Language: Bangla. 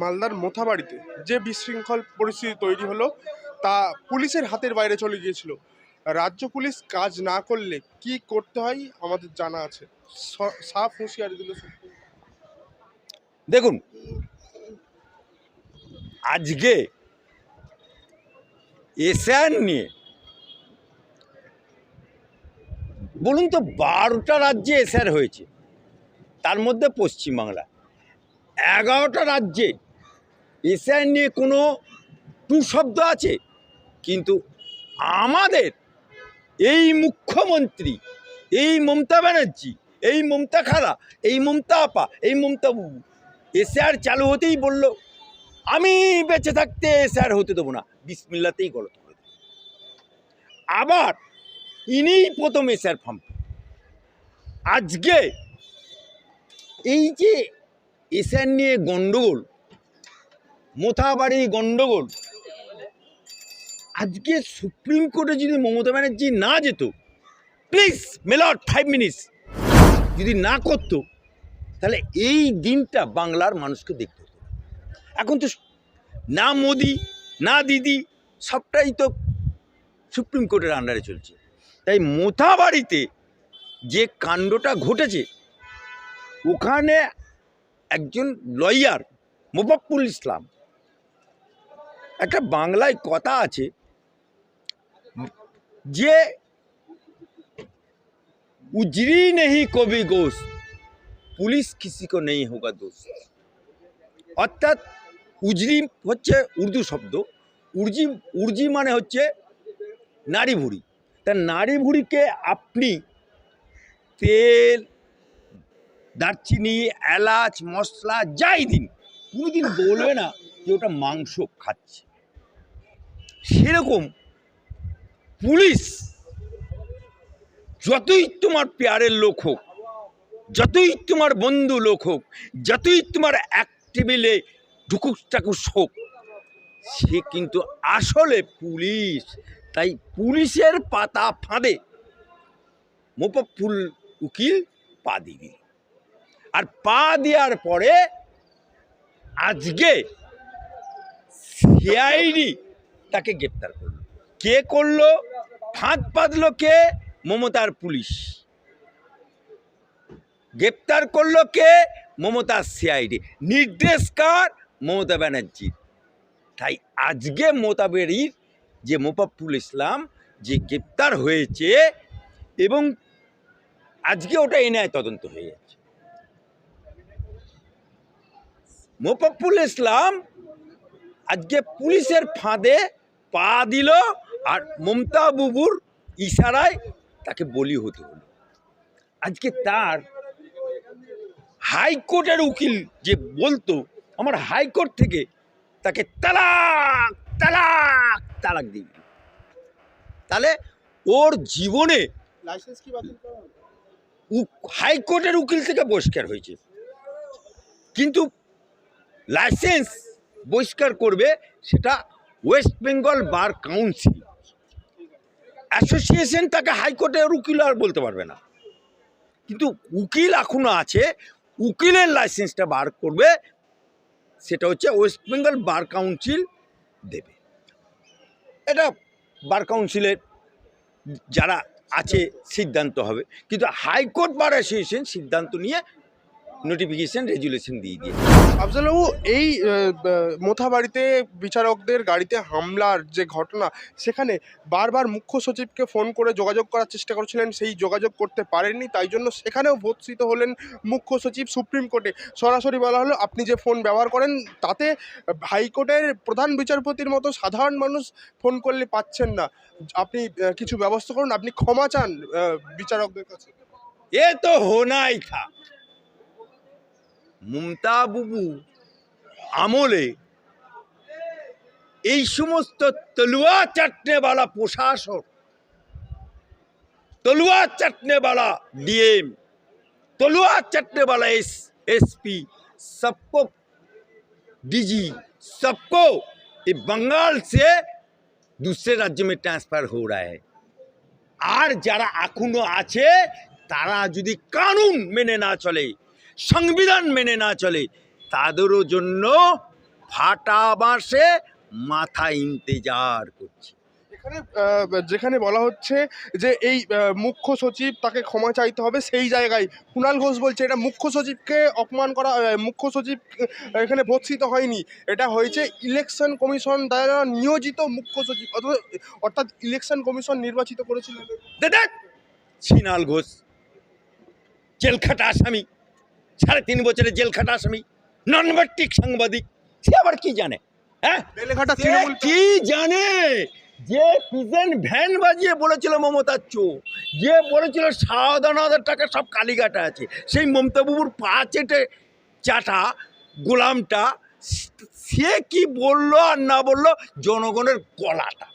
মালদার মোথাবাড়িতে যে বিশৃঙ্খল পরিস্থিতি তৈরি হলো তা পুলিশের হাতের বাইরে চলে গিয়েছিল। রাজ্য পুলিশ কাজ না করলে কি করতে হয় আমাদের জানা আছে। সাফ হুঁশিয়ারি দিল সুপ্রিম কোর্ট। দেখুন, আজকে এসআইআর নিয়ে বলুন তো 12টা রাজ্যে এসআইআর হয়েছে, তার মধ্যে পশ্চিমবাংলা। 11টা রাজ্যে এসআইআর নিয়ে কোনো টু শব্দ আছে, কিন্তু আমাদের এই মুখ্যমন্ত্রী, এই মমতা ব্যানার্জি, এই মমতা খালা, এই মমতা আপা, এই মমতা বাবু এসআইআর চালু হতেই বলল আমি বেঁচে থাকতে এসআইআর হতে দেবো না, বিসমিল্লাতেই গলত করে দেবো। আবার ইনিই প্রথম এসআইআর ফর্ম। আজকে এই যে এসআইআর নিয়ে গন্ডগোল, মোথাবাড়ি গন্ডগোল, আজকে সুপ্রিম কোর্টে যদি মমতা ব্যানার্জি না যেত, প্লিজ মেলট 5 মিনিটস যদি না করতো, তাহলে এই দিনটা বাংলার মানুষকে দেখতে হতো। এখন তো না মোদি না দিদি, সবটাই তো সুপ্রিম কোর্টের আন্ডারে চলছে। তাই মোথাবাড়িতে যে কাণ্ডটা ঘটেছে, ওখানে একজন লয়ার মোফাক্কুল ইসলাম, একটা বাংলায় কথা আছে যে উজরি নেই কবি গোস, পুলিশ কিসি কো নেই হোগা দোষ। অর্থাৎ উজরি হচ্ছে উর্দু শব্দ, উর্জি মানে হচ্ছে নারী ভুঁড়ি। তা নারী ভুঁড়িকে আপনি তেল, দারচিনি, এলাচ, মশলা যাই দিন, কোনোদিন বলবে না যে ওটা মাংস খাচ্ছে। সেরকম পুলিশ যতই তোমার পেয়ারের লোক হোক, যতই তোমার বন্ধু লোক হোক, যতই তোমার এক টেবিলে ঢুকুস টাকুস হোক, সে কিন্তু আসলে পুলিশ। তাই পুলিশের পাতা ফাঁদে মোফাক্কুল উকিল পা দিয়ে দিল। আর পা দেওয়ার পরে আজকে সিআইডি তাকে গ্রেপ্তার করলো। কে করলো? ফাঁদ পাতলো কে? মমতার পুলিশ। গ্রেপ্তার করলো কে? মমতার সিআইডি। নির্দেশ কার? মমতা ব্যানার্জির। তাই আজকে মোতাবেরির যে মোফাক্কুল ইসলাম যে গ্রেপ্তার হয়েছে, এবং আজকে ওটা এনআইএ তদন্ত হয়ে যাচ্ছে। মোফাক্কুল ইসলাম আজকে পুলিশের ফাঁদে পা দিল, আর মমতা বুবুর ইশারায় তাকে বলি হতে হলো। আজকে তার হাইকোর্টের উকিল যে বলতো আমার হাইকোর্ট থেকে তাকে তালাক তালাক তালাক দিয়ে দিল, তাহলে ওর জীবনে লাইসেন্স কি বাতিল করা হবে? হাইকোর্টের উকিল থেকে বহিষ্কার হয়েছে, কিন্তু লাইসেন্স বহিষ্কার করবে সেটা West Bengal bar council. Association তাকে হাইকোর্টের উকিল আর বলতে পারবে না, কিন্তু উকিল এখনো আছে, উকিলের লাইসেন্সটা বার করবে, সেটা হচ্ছে ওয়েস্ট বেঙ্গল বার কাউন্সিল দেবে। এটা বার কাউন্সিলের যারা আছে সিদ্ধান্ত হবে, কিন্তু হাইকোর্ট বার অ্যাসোসিয়েশন সিদ্ধান্ত নিয়ে নোটিফিকেশন রেজুলেশন দিয়ে দিয়ে। আফজালবাবু, এই মোথাবাড়িতে বিচারকদের গাড়িতে হামলার যে ঘটনা, সেখানে বারবার মুখ্য সচিবকে ফোন করে যোগাযোগ করার চেষ্টা করেছিলেন, সেই যোগাযোগ করতে পারেননি, তাই জন্য সেখানেও ভর্ৎসিত হলেন মুখ্য সচিব। সুপ্রিম কোর্টে সরাসরি বলা হলো আপনি যে ফোন ব্যবহার করেন তাতে হাইকোর্টের প্রধান বিচারপতির মতো সাধারণ মানুষ ফোন করলে পাচ্ছেন না, আপনি কিছু ব্যবস্থা করুন, আপনি ক্ষমা চান বিচারকদের কাছে। এ তো হোনাই থা। মমতা বুবু আমলে এই সমস্ত তলোয়ার চাটনেওয়ালা প্রশাসক, তলোয়ার চাটনেওয়ালা ডিএম, तलवार चटने वाला एसपी, सबको डीजी, सबको ये बंगाल से दूसरे राज्य में ट्रांसफर हो रहा है। আর যারা এখনো আছে তারা যদি কানুন মেনে না চলে, সংবিধান মেনে না চলে, তাদেরও জন্য ফাটা বাঁশে মাথা ইন্তেজার করছে। এখানে যেখানে বলা হচ্ছে যে এই মুখ্য সচিব তাকে ক্ষমা চাইতে হবে, সেই জায়গায় কুণাল ঘোষ বলছে এটা মুখ্য সচিবকে অপমান করা, মুখ্য সচিব এখানে ভর্ৎসিত হয়নি, এটা হয়েছে ইলেকশন কমিশন দ্বারা নিয়োজিত মুখ্য সচিব, অর্থাৎ ইলেকশন কমিশন নির্বাচিত করেছিল। দেখ ছিনাল ঘোষ জেলখাটা আসামি, 3.5 বছরের জেলখাটা আসামি, নন ম্যাট্রিক সাংবাদিক, সে আবার কি জানে? হ্যাঁ, বেলেঘাটা সে তৃণমূল কি জানে যে পিজেন ভ্যান বাজিয়ে বলেছিল মমতার চোখ, যে বলেছিল 7,000 টাকা সব কালীঘাটে আছে, সেই মমতা বাবুর পা চেটে চাটা গোলামটা, সে কি বললো আর না বললো জনগণের গলাটা